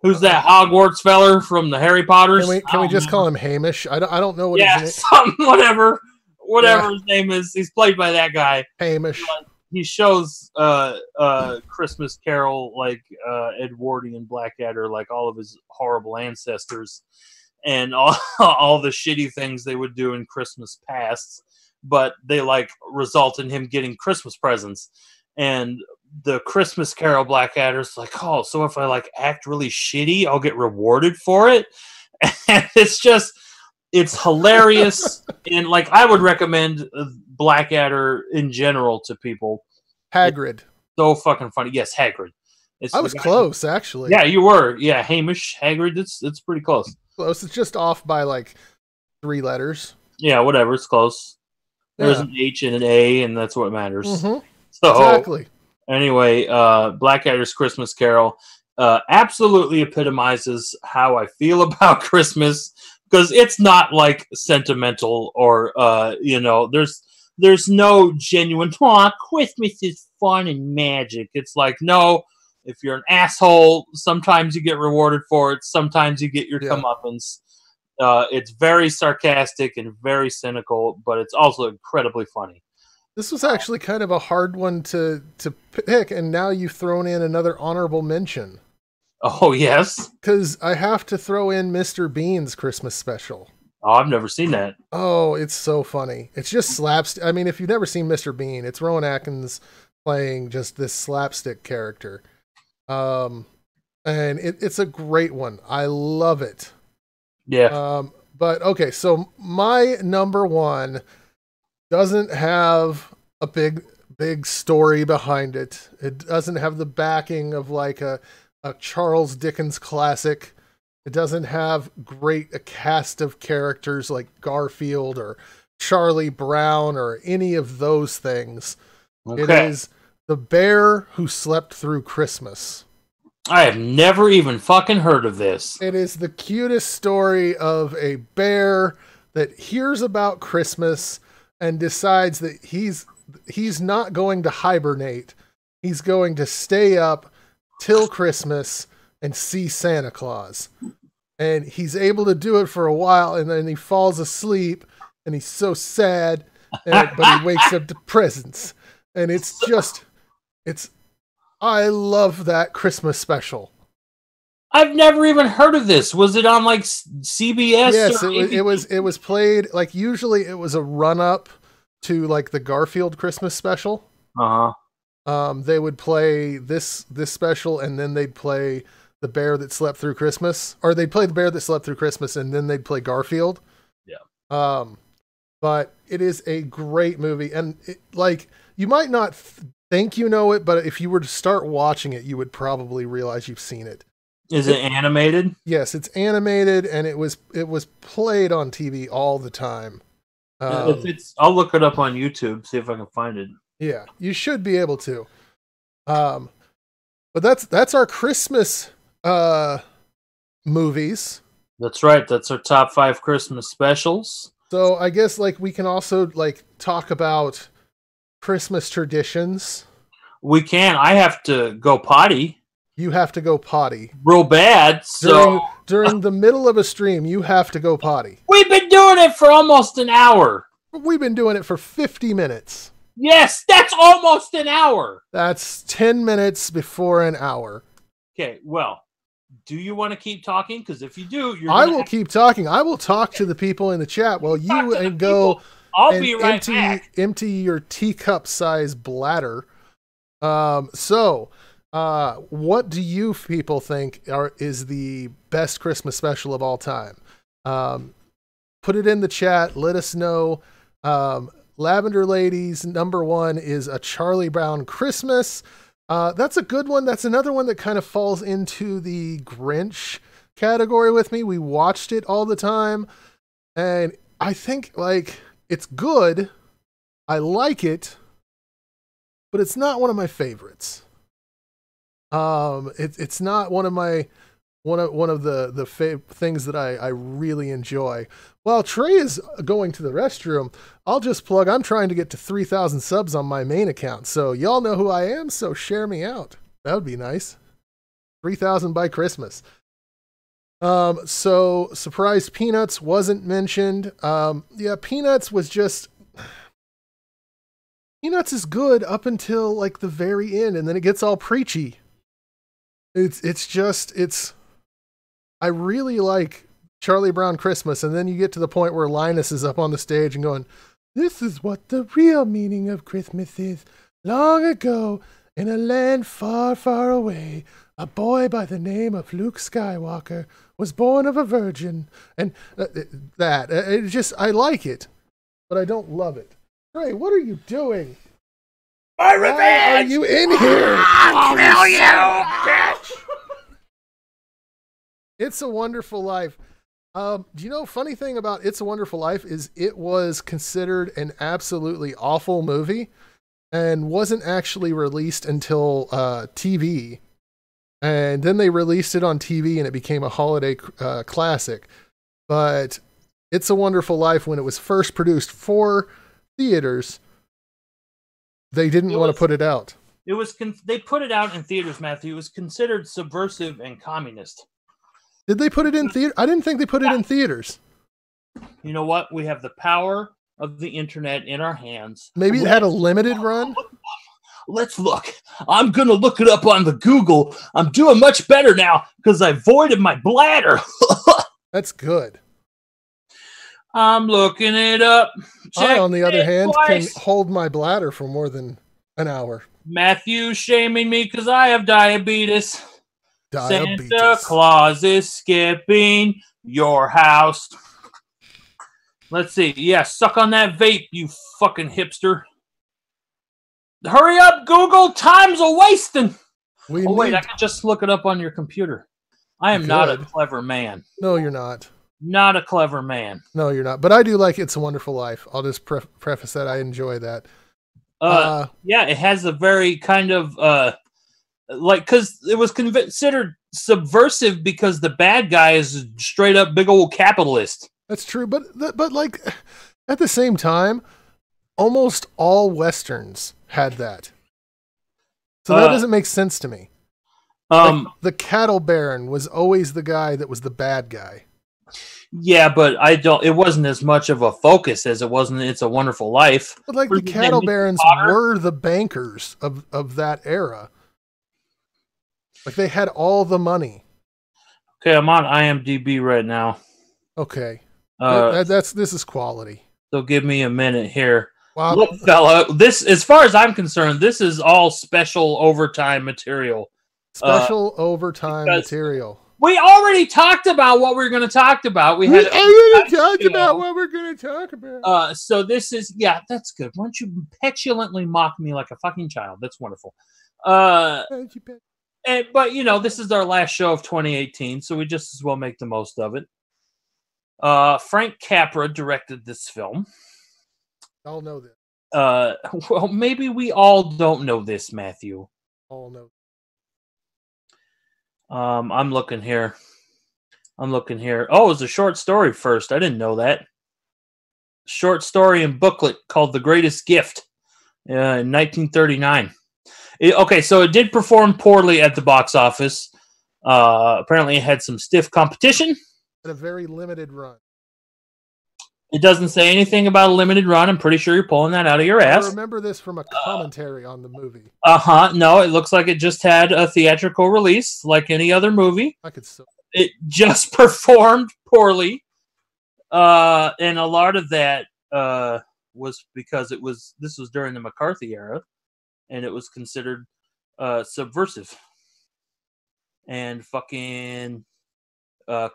Who's that Hogwarts feller from the Harry Potters? Can we just call him Hamish? I don't know what his name. Whatever his name is. He's played by that guy. Hamish. He shows Christmas Carol like Edwardian Blackadder, like all of his horrible ancestors and all the shitty things they would do in Christmas pasts, but they like result in him getting Christmas presents. And the Christmas Carol Blackadder's like, oh, so if I like act really shitty, I'll get rewarded for it. And it's hilarious. And like, I would recommend Blackadder in general to people. Hagrid. It's so fucking funny. Yes, Hagrid. I was close, actually. Yeah, you were. Yeah, Hamish, Hagrid. It's pretty close. Close. It's just off by like 3 letters. Yeah, whatever. It's close. There's an H and an A, and that's what matters. Mm-hmm. So, exactly. Anyway, Blackadder's Christmas Carol absolutely epitomizes how I feel about Christmas, because it's not like sentimental or there's no genuine Christmas is fun and magic. It's like, no, if you're an asshole, sometimes you get rewarded for it, sometimes you get your comeuppance. It's very sarcastic and very cynical, but it's also incredibly funny. This was actually kind of a hard one to pick, and now you've thrown in another honorable mention. Oh, yes? Because I have to throw in Mr. Bean's Christmas special. Oh, I've never seen that. Oh, it's so funny. It's just slapstick. I mean, if you've never seen Mr. Bean, it's Rowan Atkins playing just this slapstick character. And it's a great one. I love it. Yeah. But, okay, so my number one doesn't have a big big story behind it. It doesn't have the backing of like a Charles Dickens classic. It doesn't have a cast of characters like Garfield or Charlie Brown or any of those things. Okay. It is The Bear Who Slept Through Christmas. I have never even fucking heard of this. It is the cutest story of a bear that hears about Christmas and decides that he's not going to hibernate. He's going to stay up till Christmas and see Santa Claus. And he's able to do it for a while, and then he falls asleep, and he's so sad, but he wakes up to presents. And I love that Christmas special. I've never even heard of this. Was it on like CBS? Yes, it was played, like usually it was a run-up to like the Garfield Christmas special. They would play this special, and then they'd play The Bear That Slept Through Christmas, or they'd play The Bear That Slept Through Christmas, and then they'd play Garfield. Yeah. But it is a great movie, and like you might not think you know it, but if you were to start watching it, you would probably realize you've seen it. Is it animated? Yes, it's animated, and it was played on TV all the time. I'll look it up on YouTube, see if I can find it. Yeah, you should be able to. But that's our Christmas movies. That's right. That's our top 5 Christmas specials. So I guess like we can also like talk about Christmas traditions. We can. I have to go potty. You have to go potty. Real bad. So during the middle of a stream, you have to go potty. We've been doing it for almost an hour. We've been doing it for 50 minutes. Yes, that's almost an hour. That's 10 minutes before an hour. Okay, well, do you want to keep talking? Because if you do, I will keep talking. I will talk to the people in the chat while you and go. I'll be right back. Empty your teacup-sized bladder. What do you people think is the best Christmas special of all time? Put it in the chat. Let us know. Lavender Ladies, number 1 is A Charlie Brown Christmas. That's a good one. That's another one that kind of falls into the Grinch category with me. We watched it all the time, and I think like it's good. I like it, but it's not one of my favorites. It's not one of the things that I really enjoy. While Trey is going to the restroom, I'll just plug, I'm trying to get to 3,000 subs on my main account. So y'all know who I am, so share me out. That would be nice. 3,000 by Christmas. So Surprised Peanuts wasn't mentioned. Yeah, Peanuts is good up until like the very end, and then it gets all preachy. I really like Charlie Brown Christmas, and then you get to the point where Linus is up on the stage and going, "This is what the real meaning of Christmas is. Long ago, in a land far, far away, a boy by the name of Luke Skywalker was born of a virgin." And I like it, but I don't love it. Trey, what are you doing? My revenge! Why are you in here? I'll kill you, bitch! It's a Wonderful Life. Do you know, funny thing about It's a Wonderful Life is it was considered an absolutely awful movie and wasn't actually released until TV. And then they released it on TV and it became a holiday classic. But It's a Wonderful Life, when it was first produced for theaters, they didn't want to put it out. They put it out in theaters, Matthew. It was considered subversive and communist. Did they put it in theater? I didn't think they put it in theaters. You know what? We have the power of the internet in our hands. Maybe it had a limited run. Let's look. I'm going to look it up on the Google. I'm doing much better now because I voided my bladder. That's good. I'm looking it up. I, on the other hand, can hold my bladder for more than an hour. Matthew shaming me because I have diabetes. Santa Claus is skipping your house. Let's see. Yeah, suck on that vape, you fucking hipster. Hurry up, Google. Time's a wasting. Wait, I can just look it up on your computer. I am not a clever man. No, you're not. Not a clever man. No, you're not. But I do like It's a Wonderful Life. I'll just preface that. I enjoy that. Yeah, it has a very kind of because it was considered subversive because the bad guy is straight up big old capitalist. That's true, but like at the same time, almost all westerns had that. So that doesn't make sense to me. Like, the cattle baron was always the guy that was the bad guy. Yeah, but it wasn't as much of a focus as it was in It's a Wonderful Life. But like the cattle barons were the bankers of that era. Like they had all the money. Okay, I'm on IMDb right now. Okay. This is quality. So give me a minute here. Wow. Look, fella, this, as far as I'm concerned, this is all special overtime material. Special overtime material. We already talked about what we're going to talk about. We already talked about what we're going to talk about. So this is, yeah, that's good. Why don't you petulantly mock me like a fucking child? That's wonderful. But, this is our last show of 2018, so we just as well make the most of it. Frank Capra directed this film. I'll know this. Well, maybe we all don't know this, Matthew. All know. I'm looking here. Oh, it's a short story first. I didn't know that. Short story and booklet called The Greatest Gift in 1939. So it did perform poorly at the box office. Apparently it had some stiff competition. A very limited run. It doesn't say anything about a limited run. I'm pretty sure you're pulling that out of your ass. I remember this from a commentary on the movie. No, it looks like it just had a theatrical release like any other movie. It just performed poorly. And a lot of that was because this was during the McCarthy era, and it was considered subversive and fucking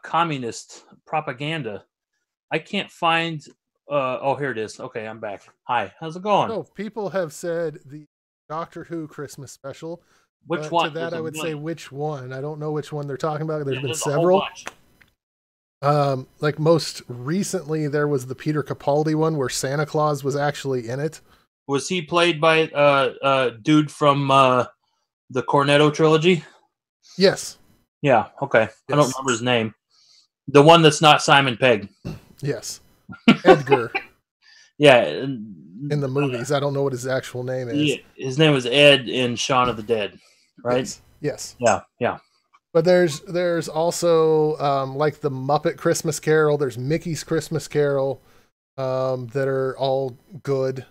communist propaganda. I can't find. Here it is. Okay, I'm back. Hi, how's it going? Oh, people have said the Doctor Who Christmas special. Which one? To that, I would say which one. I don't know which one they're talking about. There's been several. Like most recently, there was the Peter Capaldi one where Santa Claus was actually in it. Was he played by dude from the Cornetto trilogy? Yes. Yeah. Okay. Yes. I don't remember his name. The one that's not Simon Pegg. Yes. Edgar. Yeah. In the movies. I don't know what his actual name is. Yeah, his name was Ed in Shaun of the Dead, right? Yes. Yeah. But there's also like the Muppet Christmas Carol. There's Mickey's Christmas Carol that are all good.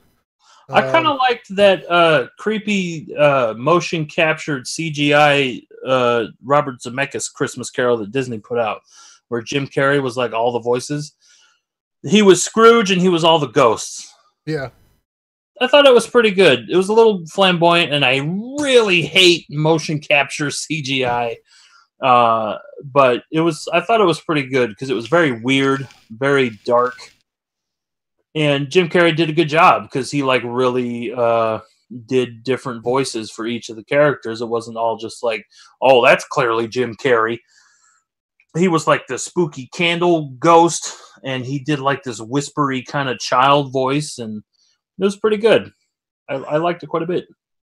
I kind of liked that creepy motion captured CGI Robert Zemeckis Christmas Carol that Disney put out, where Jim Carrey was like all the voices. He was Scrooge and he was all the ghosts. Yeah. I thought it was pretty good. It was a little flamboyant, and I really hate motion capture CGI. But I thought it was pretty good because it was very weird, very dark. And Jim Carrey did a good job because he like really did different voices for each of the characters. It wasn't all just like, oh, that's clearly Jim Carrey. He was like the spooky candle ghost, and he did like this whispery kind of child voice, and it was pretty good. I liked it quite a bit.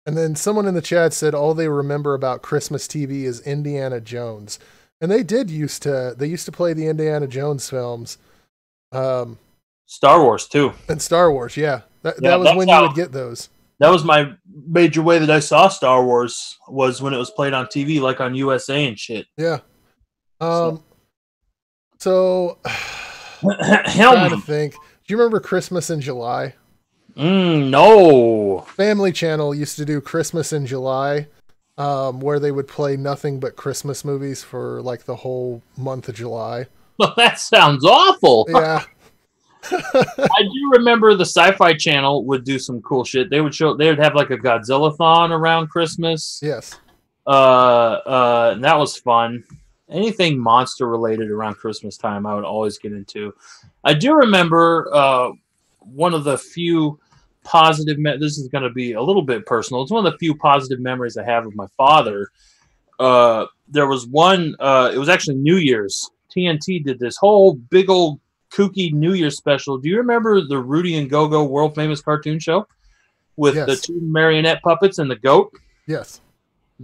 And then someone in the chat said all they remember about Christmas TV is Indiana Jones. And they used to play the Indiana Jones films. Star Wars too. And Star Wars, yeah. That was when you would get those. That was my major way that I saw Star Wars, was when it was played on TV, like on USA and shit. Yeah. So I'm trying to think. Do you remember Christmas in July? No. Family Channel used to do Christmas in July, where they would play nothing but Christmas movies for like the whole month of July. Well, that sounds awful. Yeah. I do remember the Sci-Fi Channel would do some cool shit. They would have like a Godzilla-thon around Christmas. Yes. And that was fun. Anything monster related around Christmas time, I would always get into. I do remember one of the few positive. This is going to be a little bit personal. It's one of the few positive memories I have of my father. There was one. It was actually New Year's. TNT did this whole big old kooky New Year's special. Do you remember the Rudy and Go-Go world famous cartoon show with the two marionette puppets and the goat? Yes.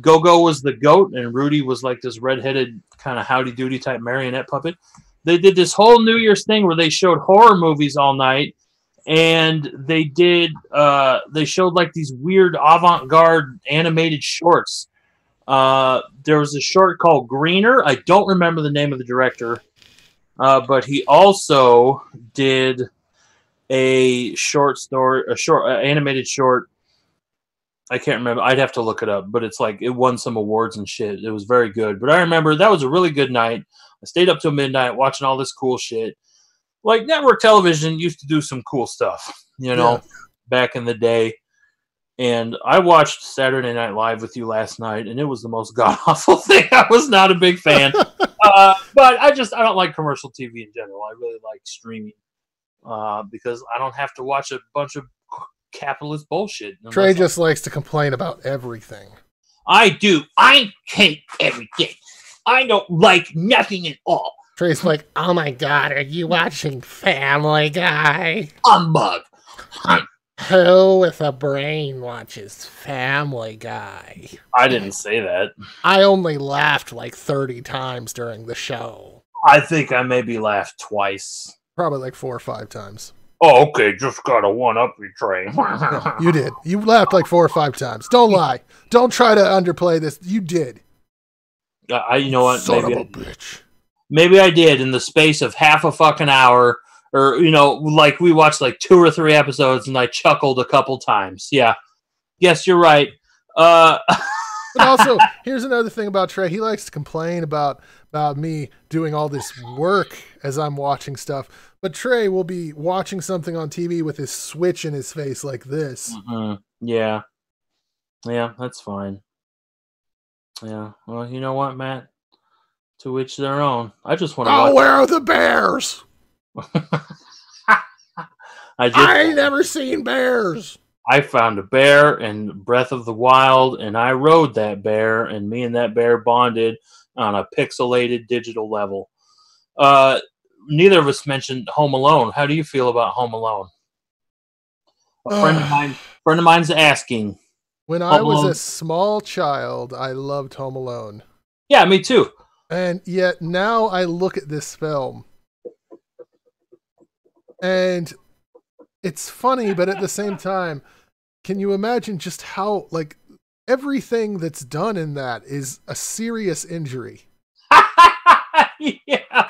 Go-Go was the goat, and Rudy was like this redheaded kind of howdy-doody type marionette puppet. They did this whole New Year's thing where they showed horror movies all night, and they showed like these weird avant-garde animated shorts. There was a short called Greener. I don't remember the name of the director, but he also did a animated short. I can't remember. I'd have to look it up, but it's like it won some awards and shit. It was very good. But I remember that was a really good night. I stayed up till midnight watching all this cool shit. Like network television used to do some cool stuff, back in the day. And I watched Saturday Night Live with you last night, and it was the most god-awful thing. I was not a big fan. But I don't like commercial TV in general. I really like streaming because I don't have to watch a bunch of capitalist bullshit. Trey just likes to complain about everything. I do. I hate everything. I don't like nothing at all. Trey's like, oh my God, are you watching Family Guy? Humbug. Who with a brain watches Family Guy? I didn't say that. I only laughed like 30 times during the show. I think I maybe laughed twice. Probably like 4 or 5 times. Oh, okay. Just got a one-up you, Trey. No, you did. You laughed like 4 or 5 times. Don't lie. Don't try to underplay this. You did. You know what? Son of a bitch. Maybe I did in the space of half a fucking hour. Or, like we watched like 2 or 3 episodes and I chuckled a couple times. Yeah. Yes, you're right. But also, here's another thing about Trey. He likes to complain about me doing all this work as I'm watching stuff. But Trey will be watching something on TV with his switch in his face like this. Mm-hmm. Yeah. Yeah, that's fine. Yeah. Well, you know what, Matt? To each their own. I just want to watch. Where are the bears? I ain't never seen bears. I found a bear in Breath of the Wild, and I rode that bear, and me and that bear bonded on a pixelated digital level. Neither of us mentioned Home Alone. How do you feel about Home Alone? A friend of mine's asking. When I was a small child, I loved Home Alone. Yeah, me too. And yet now I look at this film, and it's funny, but at the same time, can you imagine just how, like, everything that's done in that is a serious injury? Yeah.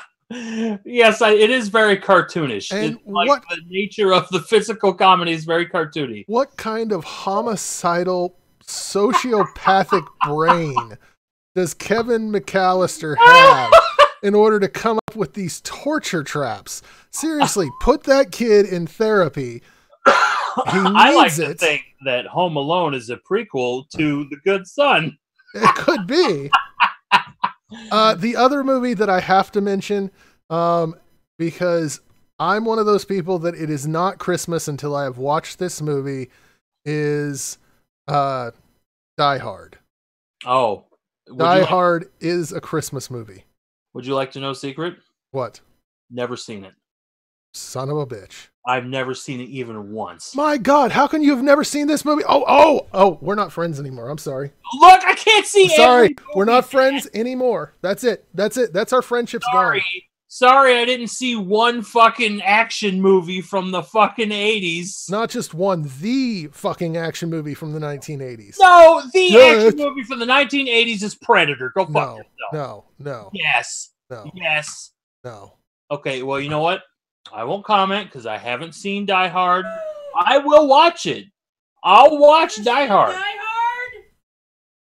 Yes, it is very cartoonish. And the nature of the physical comedy is very cartoony. What kind of homicidal, sociopathic brain does Kevin McAllister have in order to come up with these torture traps? Seriously, put that kid in therapy. He needs I like to think that Home Alone is a prequel to The Good Son. It could be. The other movie that I have to mention, because I'm one of those people that it is not Christmas until I have watched this movie, is Die Hard. Oh. Die Hard is a Christmas movie. Would you like to know a secret? What? Never seen it. Son of a bitch. I've never seen it even once. My God, how can you have never seen this movie? Oh, we're not friends anymore. I'm sorry. Look, I can't see it. Sorry, we're not friends anymore. That's it. That's our friendship's gone. Sorry, I didn't see one fucking action movie from the fucking 80s. Not just one, the fucking action movie from the 1980s. No, action movie from the 1980s is Predator. Go fuck yourself. No. Yes. No. Yes. No. Okay, well, you know what? I won't comment because I haven't seen Die Hard. I will watch it. I'll watch Die Hard. Die Hard?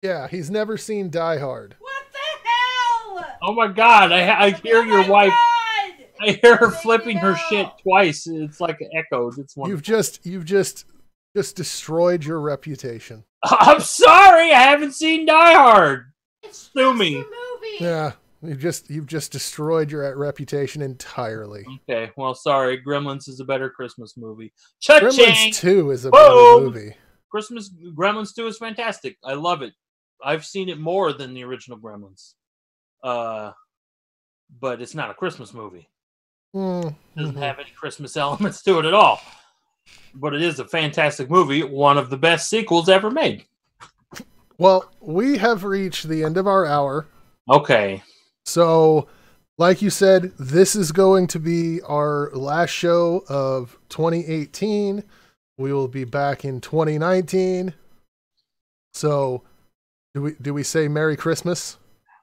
Yeah, he's never seen Die Hard. What the hell? Oh my God! I hear your wife. God. I hear her flipping her shit twice. It's like echoed. It's wonderful. You've just destroyed your reputation. I'm sorry. I haven't seen Die Hard. Sue me. Movie. Yeah. You've just destroyed your reputation entirely. Okay, well, sorry. Gremlins is a better Christmas movie. Gremlins 2 is a better movie. Gremlins 2 is fantastic. I love it. I've seen it more than the original Gremlins. But it's not a Christmas movie. It doesn't have any Christmas elements to it at all. But it is a fantastic movie. One of the best sequels ever made. Well, we have reached the end of our hour. Okay. So, like you said, this is going to be our last show of 2018. We will be back in 2019. So, do we say Merry Christmas?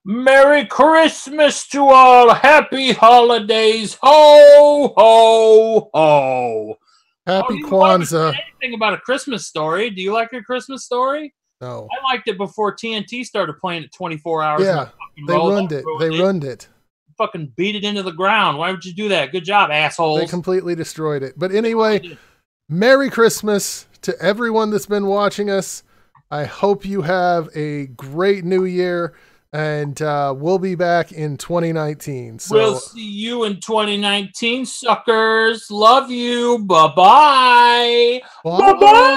Merry Christmas to all. Happy holidays. Ho, ho, ho. Happy Kwanzaa. Anything about A Christmas Story? Do you like A Christmas Story? No. I liked it before TNT started playing it 24 hours. Yeah, they ruined it. They ruined it. Fucking beat it into the ground. Why would you do that? Good job, assholes. They completely destroyed it. But anyway, Merry Christmas to everyone that's been watching us. I hope you have a great new year. And we'll be back in 2019. So we'll see you in 2019, suckers. Love you. Bye-bye. Bye-bye.